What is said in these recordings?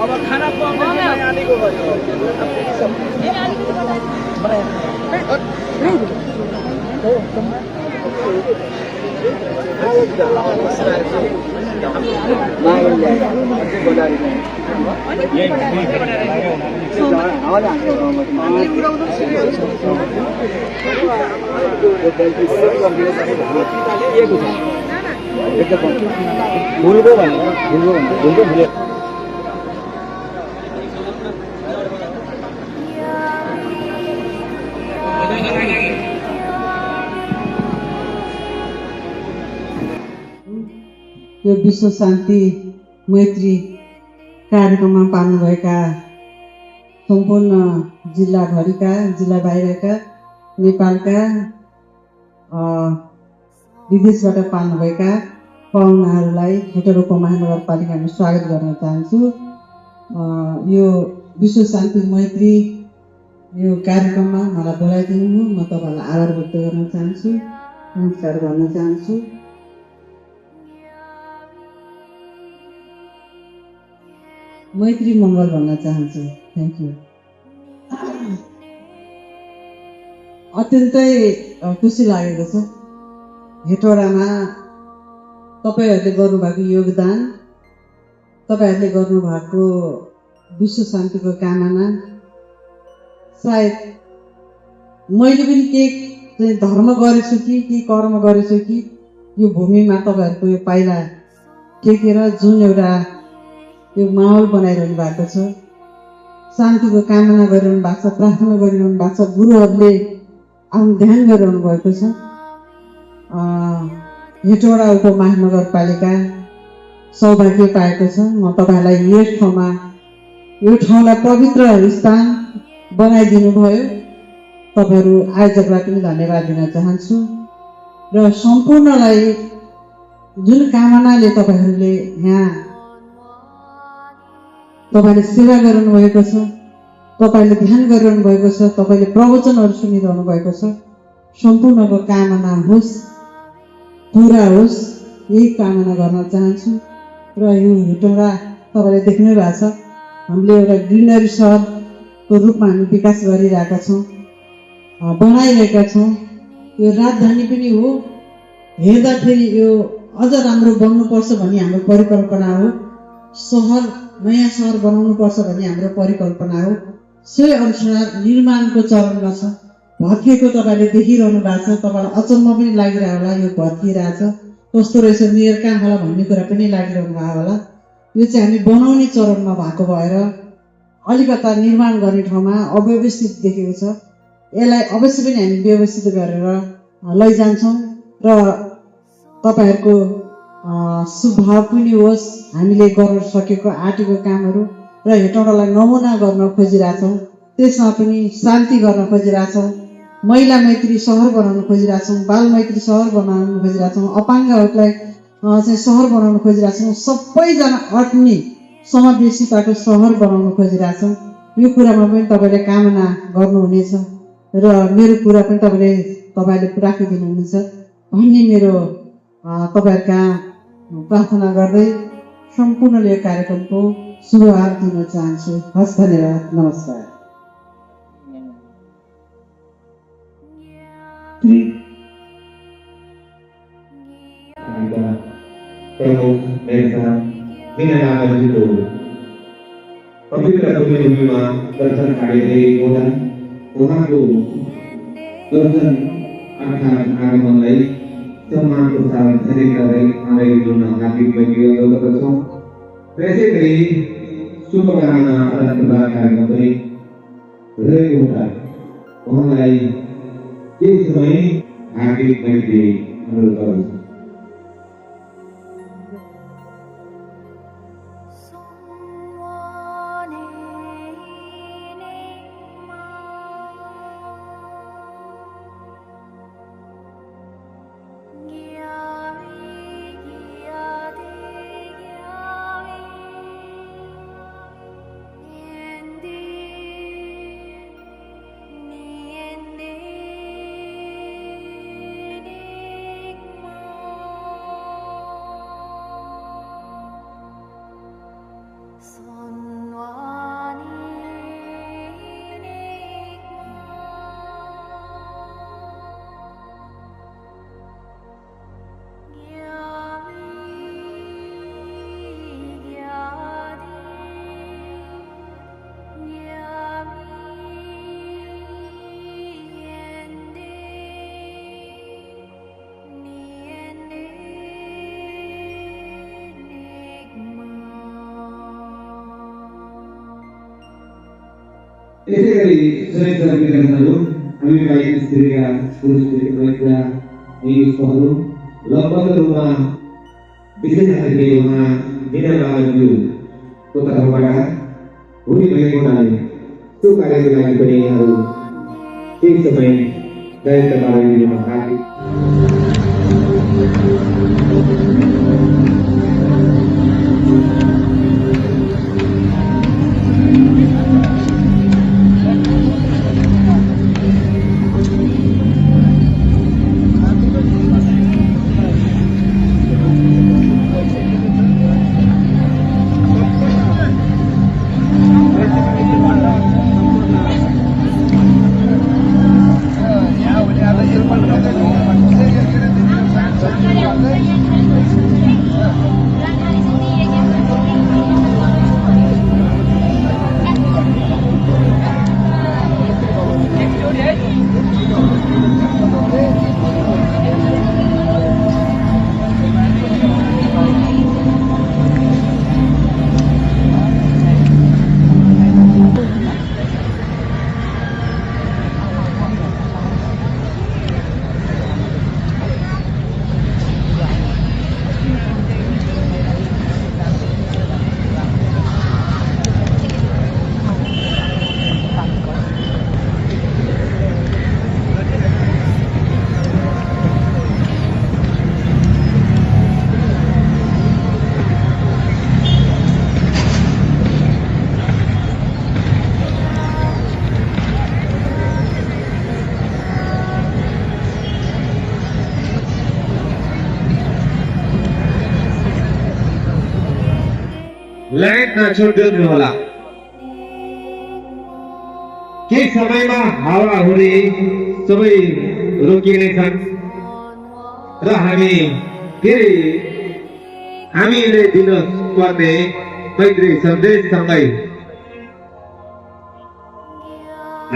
अब खाना आनेको भुलको भुल्यो यो विश्व शान्ति मैत्री कार्यक्रममा पाल्नुभएका सम्पूर्ण जिल्लाभरिका जिल्ला बाहिरका नेपालका विदेशबाट पाल्नुभएका पाहुनाहरूलाई हेटरोको महानगरपालिकामा स्वागत गर्न चाहन्छु। यो विश्व शान्ति मैत्री यो कार्यक्रममा मलाई बोलाइदिनु म तपाईँलाई आभार व्यक्त गर्न चाहन्छु, नमस्कार भन्न चाहन्छु। मैत्री मङ्गल भन्न चाहन्छु। Thank you. अत्यन्तै खुसी लागेको छ हेटौडामा तपाईहरूले गर्नुभएको योगदान, तपाईहरूले गर्नुभएको विश्व शान्तिको कामना। सायद मैले पनि केही धर्म गरेछु कि कर्म गरेछु कि यो भूमिमा तपाईँहरूको यो पाइला टेकेर जुन एउटा यो माहौल बनाइरहनु भएको छ, शान्तिको कामना गरिरहनु भएको छ, प्रार्थना गरिरहनु भएको छ, गुरुहरूले आफ्नो ध्यान गरिरहनु भएको छ। हेटौडा उपमहानगरपालिका सौभाग्य पाएको छ। म तपाईँलाई यो ठाउँलाई पवित्र स्थान बनाइदिनु भयो। तपाईँहरू आयोजकलाई पनि धन्यवाद दिन चाहन्छु र सम्पूर्णलाई जुन कामनाले तपाईँहरूले यहाँ तपाईँले सेवा गरिरहनु भएको छ, तपाईँले ध्यान गरिरहनु भएको छ, तपाईँले प्रवचनहरू सुनिरहनु भएको छ, सम्पूर्णको कामना होस्, पुरा होस्, यही कामना गर्न चाहन्छु। र यो हेटौडा तपाईँले देख्नै भएको छ, हामीले एउटा ग्रिनरी सहरको रूपमा हामी विकास गरिरहेका छौँ, बनाइरहेका छौँ। यो राजधानी पनि हो, हेर्दाखेरि यो अझ राम्रो बन्नुपर्छ भन्ने हाम्रो परिकल्पना हो। सहर नयाँ सहर बनाउनुपर्छ भन्ने हाम्रो परिकल्पना हो। सोही अनुसार निर्माणको चरणमा छ। भत्किएको तपाईँले देखिरहनु भएको छ। तपाईँलाई अचम्म पनि लागिरह होला, यो भत्किरहेछ कस्तो रहेछ मेयर कहाँ होला भन्ने कुरा पनि लागिरहनु भएको होला। यो चाहिँ हामी बनाउने चरणमा भएको भएर अलिकता निर्माण गर्ने ठाउँमा अव्यवस्थित देखेको छ। यसलाई अवश्य पनि हामी व्यवस्थित गरेर लैजान्छौँ र तपाईँहरूको सुभाव पनि होस्, हामीले गर्न सकेको आँटेको कामहरू र हेटौँडालाई नमुना गर्न खोजिरहेछौँ। त्यसमा पनि शान्ति गर्न खोजिरहेछौँ। महिला मैत्री सहर बनाउन खोजिरहेछौँ। बाल मैत्री सहर बनाउन खोजिरहेछौँ। अपाङ्गहरूलाई चाहिँ सहर बनाउन खोजिरहेछौँ। सबैजना अट्ने समावेशिताको सहर बनाउन खोजिरहेछौँ। यो कुरामा पनि तपाईँले कामना गर्नुहुनेछ र मेरो कुरा पनि तपाईँले राखिदिनुहुनेछ भन्ने मेरो तपाईँहरू कहाँ प्रार्थना गर्दै सम्पूर्णले कार्यक्रमको शुभहार दिन चाहन्छु। हस्, धन्यवाद, नमस्कार। पवित्र भूमिमा दर्शन कार्यको उहाँको दर्शन अर्थात् आगमनलाई सम्मानको साथ धेरै गर्दै हामी जुन हार्दिक बधाई गर्दछौँ। त्यसै गरी शुभकामना प्रार्थना कार्यक्रम पनि रहेको हुँदा उहाँलाई केही समय हार्दिक बधाई अनुरोध गर्दछु। यसै गरी श्रेष्ठ विद्यार्थीहरू हामीलाई स्त्रीका पुरुषका यिनीहरू लगभग रूपमा विशेष गरी उहाँ दिनबाबुको तर्फबाट हुने भएको हुनाले त्यो कार्यको लागि पनि यहाँहरू केही समय दायित्वमा लिन हार्दिक लाइटमा छोडिदिनु होला। केही समयमा हावा हुने सबै रोकिनेछन् र हामीले दिन पर्ने मैत्री सन्देशसँगै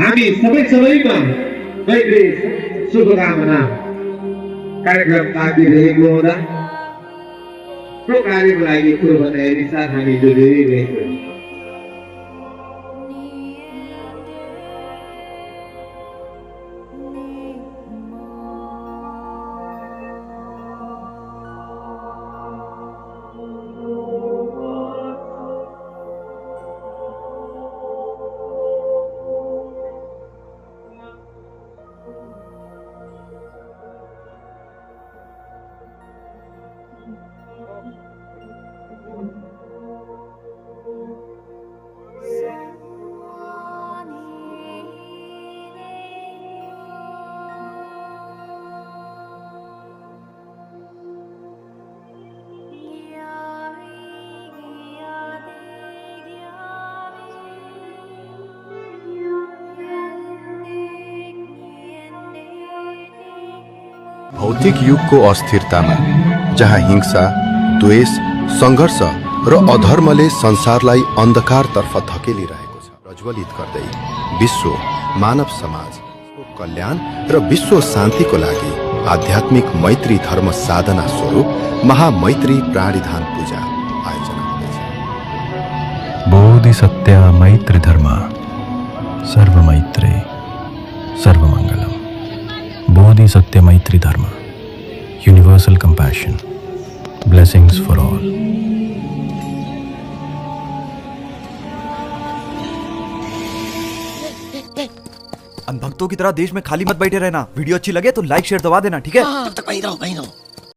हामी सबैमा मैत्री शुभकामना कार्यक्रम ताकिरहेको हुँदा त्यो कार्यको लागि कुरो बताए साथ हामी जोडिरहेको छौँ। भौतिक युगको अस्थिरतामा जहाँ हिंसा, द्वेष, सङ्घर्ष र अधर्मले संसारलाई अन्धकारतर्फ धकेलिरहेको छ, प्रज्वलित गर्दै विश्व मानव समाजको कल्याण र विश्व शान्तिको लागि आध्यात्मिक मैत्री धर्म साधना स्वरूप महामैत्री प्राणिधान पूजा आयोजना हुँदैछ। बोधि सत्य मैत्री धर्म सर्वमैत्री सर्वमङ्गलम। बोधि सत्य मैत्री धर्म, universal compassion, blessings for all. अनभक्तों की तरह देश में खाली मत बैठे रहना। वीडियो अच्छी लगे तो लाइक शेयर दबा देना, ठीक है? तब तक वहीं रहो।